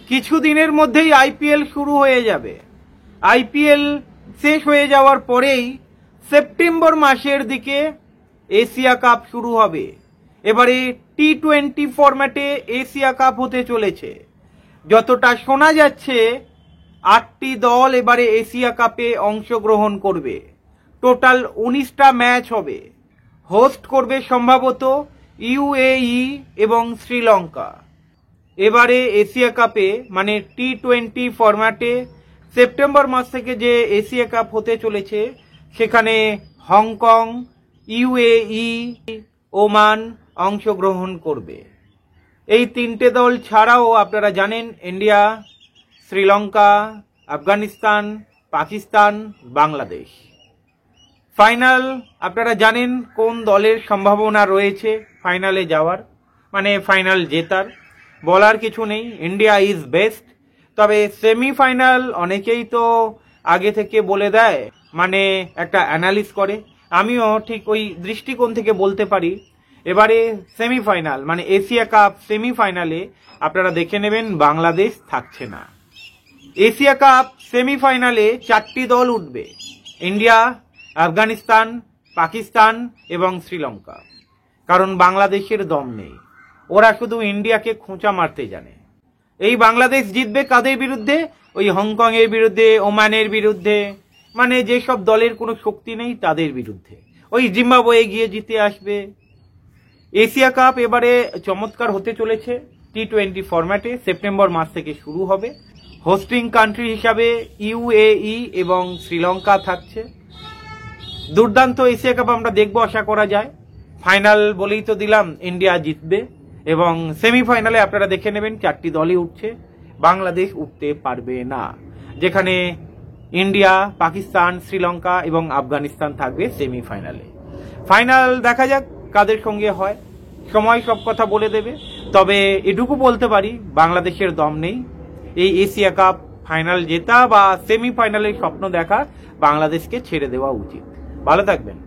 কিছুদিনের মধ্যেই আইপিএল শুরু হয়ে যাবে। আইপিএল শেষ হয়ে যাওয়ার পরেই সেপ্টেম্বর মাসের দিকে এশিয়া কাপ শুরু হবে। এবারে টি-20 ফরম্যাটে এশিয়া কাপ হতে চলেছে। যতটা শোনা যাচ্ছে 8টি দল এবারে এশিয়া কাপে অংশগ্রহণ করবে। টোটাল 19টা ম্যাচ হবে। হোস্ট করবে সম্ভবত ইউএই এবং শ্রীলঙ্কা। এবারে এশিয়া কাপে মানে টি-20 ফরম্যাটে সেপ্টেম্বর মাস থেকে যে এশিয়া কাপ হতে চলেছে সেখানে হংকং, ইউএই, ওমান অংশগ্রহণ করবে। এই 3টে দল ছাড়াও আপনারা জানেন ইন্ডিয়া, শ্রীলঙ্কা, আফগানিস্তান, পাকিস্তান, বাংলাদেশ। ফাইনাল আপনারা জানেন কোন দলের সম্ভাবনা রয়েছে ফাইনালে যাওয়ার, মানে ফাইনাল জেতার। বলার কিছু নেই, ইন্ডিয়া ইজ বেস্ট। তবে সেমিফাইনাল অনেকেই তো আগে থেকে বলে দেয়, মানে একটা অ্যানালিস করে। আমিও ঠিক ওই দৃষ্টিকোণ থেকে বলতে পারি এবারে সেমিফাইনাল মানে এশিয়া কাপ সেমিফাইনালে আপনারা দেখে নেবেন বাংলাদেশ থাকছে না। এশিয়া কাপ সেমিফাইনালে 4টি দল উঠবে, ইন্ডিয়া, আফগানিস্তান, পাকিস্তান এবং শ্রীলঙ্কা। কারণ বাংলাদেশের দম নেই, ওরা শুধু ইন্ডিয়াকে খোঁচা মারতে জানে। এই বাংলাদেশ জিতবে কাদের বিরুদ্ধে? ওই হংকং এর বিরুদ্ধে, ওমানের বিরুদ্ধে, মানে যেসব দলের কোনো শক্তি নেই তাদের বিরুদ্ধে। ওই জিম্বাবুয়ে গিয়ে জিতে আসবে। এশিয়া কাপ এবারে চমৎকার হতে চলেছে। টি-20 ফরম্যাটে সেপ্টেম্বর মাস থেকে শুরু হবে। হোস্টিং কান্ট্রি হিসাবে ইউএই এবং শ্রীলঙ্কা থাকছে। দুর্দান্ত এশিয়া কাপ আমরা দেখবো আশা করা যায়। ফাইনাল বলেই তো দিলাম ইন্ডিয়া জিতবে এবং সেমিফাইনালে আপনারা দেখে নেবেন 4টি দলই উঠছে, বাংলাদেশ উঠতে পারবে না। যেখানে ইন্ডিয়া, পাকিস্তান, শ্রীলঙ্কা এবং আফগানিস্তান থাকবে সেমিফাইনালে। ফাইনাল দেখা যাক কাদের সঙ্গে হয়, সময় সব কথা বলে দেবে। তবে এটুকু বলতে পারি বাংলাদেশের দম নেই। এই এশিয়া কাপ ফাইনাল জেতা বা সেমিফাইনালের স্বপ্ন দেখা বাংলাদেশকে ছেড়ে দেওয়া উচিত। ভালো থাকবেন।